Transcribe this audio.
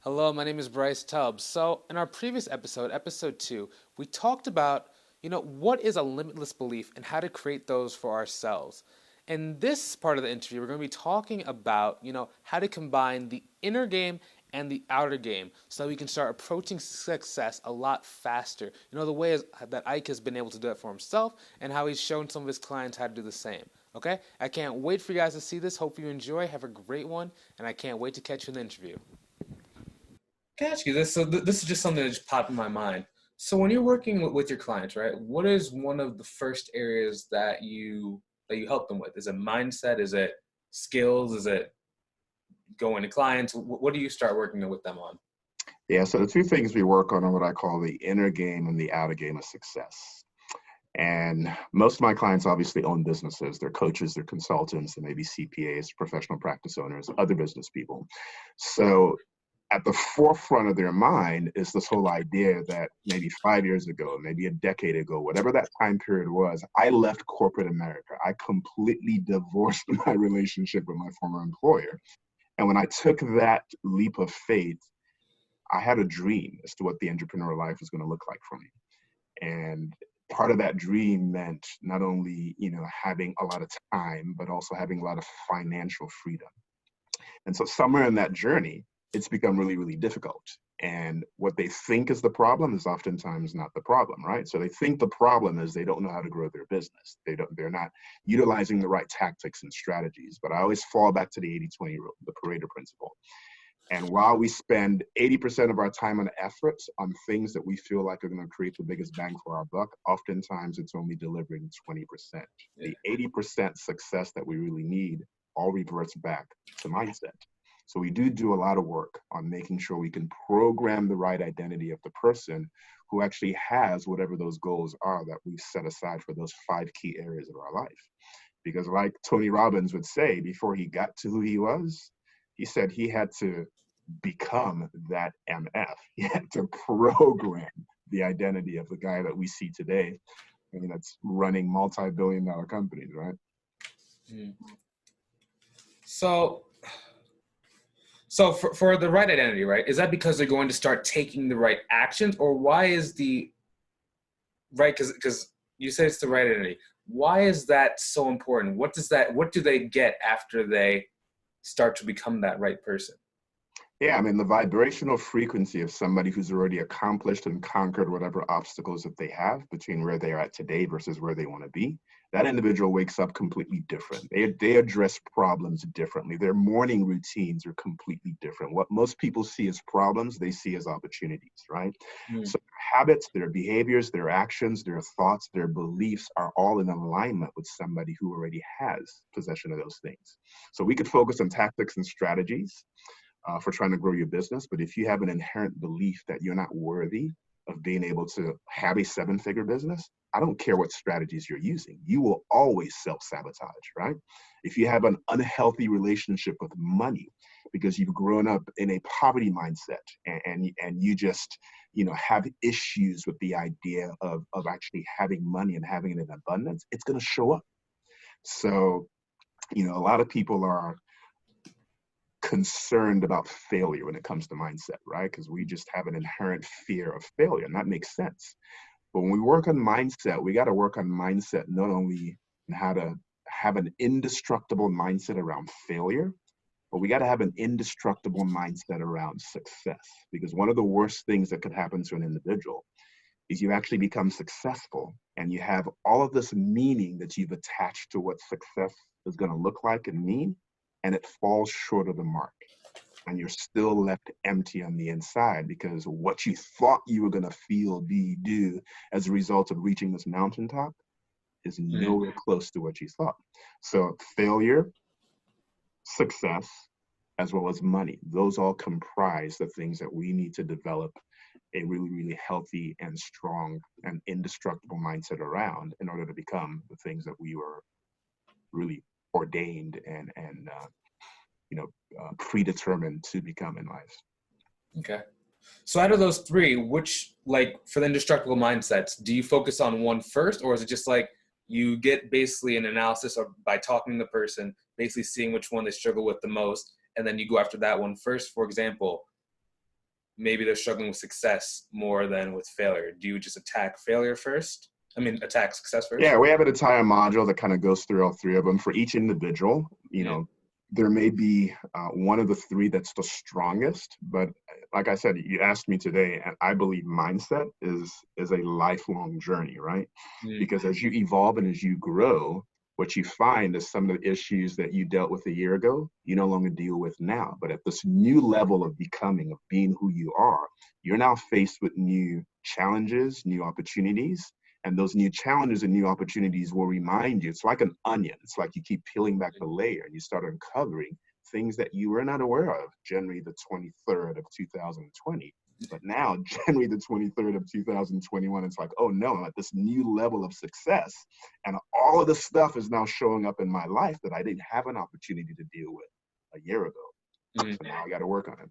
Hello, my name is Bryce Tubbs. So, in our previous episode, episode 2, we talked about, what is a limitless belief and how to create those for ourselves. In this part of the interview, we're going to be talking about, how to combine the inner game and the outer game so that we can start approaching success a lot faster. The way that Ike has been able to do it for himself and how he's shown some of his clients how to do the same. Okay? I can't wait for you guys to see this. Hope you enjoy. Have a great one, and I can't wait to catch you in the interview. Can I ask you this? So this is just something that just popped in my mind. So when you're working with your clients, right? What is one of the first areas that you help them with? Is it mindset? Is it skills? Is it going to clients? What do you start working with them on? Yeah, so the two things we work on are what I call the inner game and the outer game of success. And most of my clients obviously own businesses. They're coaches, they're consultants, they may be CPAs, professional practice owners, other business people. So at the forefront of their mind is this whole idea that maybe 5 years ago, maybe a decade ago, whatever that time period was, I left corporate America. I completely divorced my relationship with my former employer. And when I took that leap of faith, I had a dream as to what the entrepreneurial life was going to look like for me. And part of that dream meant not only, having a lot of time, but also having a lot of financial freedom. And so somewhere in that journey, it's become really, really difficult. And what they think is the problem is oftentimes not the problem, right? So they think the problem is they don't know how to grow their business. They're not utilizing the right tactics and strategies. But I always fall back to the 80-20 rule, the Pareto principle. And while we spend 80% of our time and efforts on things that we feel like are going to create the biggest bang for our buck, oftentimes it's only delivering 20%. Yeah. The 80% success that we really need all reverts back to mindset. So we do a lot of work on making sure we can program the right identity of the person who actually has whatever those goals are that we've set aside for those 5 key areas of our life. Because like Tony Robbins would say, before he got to who he was, he said he had to become that MF. He had to program the identity of the guy that we see today. I mean, that's running multi-billion-dollar companies, right? Mm. So, so for the right identity, right? Is that because they're going to start taking the right actions, or why is the right? Because you say it's the right identity. Why is that so important? What do they get after they start to become that right person? Yeah, I mean, the vibrational frequency of somebody who's already accomplished and conquered whatever obstacles that they have between where they are at today versus where they want to be, that individual wakes up completely different. They address problems differently. Their morning routines are completely different. What most people see as problems, they see as opportunities, right? Mm. So their habits, their behaviors, their actions, their thoughts, their beliefs are all in alignment with somebody who already has possession of those things. So we could focus on tactics and strategies for trying to grow your business. But if you have an inherent belief that you're not worthy of being able to have a 7-figure business, I don't care what strategies you're using. You will always self-sabotage, right? If you have an unhealthy relationship with money because you've grown up in a poverty mindset and you just, have issues with the idea of actually having money and having it in abundance, it's going to show up. So, a lot of people are concerned about failure when it comes to mindset, right? Because we just have an inherent fear of failure, and that makes sense. But when we work on mindset, we got to work on mindset not only in how to have an indestructible mindset around failure, but we got to have an indestructible mindset around success. Because one of the worst things that could happen to an individual is you actually become successful and you have all of this meaning that you've attached to what success is going to look like and mean, and it falls short of the mark and you're still left empty on the inside because what you thought you were going to feel, be, do as a result of reaching this mountaintop is Mm. nowhere close to what you thought. So failure, success, as well as money, those all comprise the things that we need to develop a really, really healthy and strong and indestructible mindset around in order to become the things that we were really ordained and predetermined to become in life. Okay. So out of those three, which, like, for the indestructible mindsets, do you focus on one first, or is it just like you get basically an analysis or by talking to the person, basically seeing which one they struggle with the most, and then you go after that one first? For example, maybe they're struggling with success more than with failure? Do you just attack failure first? I mean, attack success first? Yeah, we have an entire module that kind of goes through all three of them. For each individual, there may be one of the three that's the strongest. But like I said, you asked me today, and I believe mindset is a lifelong journey, right? Mm. Because as you evolve and as you grow, what you find is some of the issues that you dealt with a year ago, you no longer deal with now. But at this new level of becoming, of being who you are, you're now faced with new challenges, new opportunities. And those new challenges and new opportunities will remind you, it's like an onion. It's like you keep peeling back the layer and you start uncovering things that you were not aware of January the 23rd of 2020. But now, January the 23rd of 2021, it's like, oh no, I'm at this new level of success. And all of the stuff is now showing up in my life that I didn't have an opportunity to deal with a year ago. So now I got to work on it.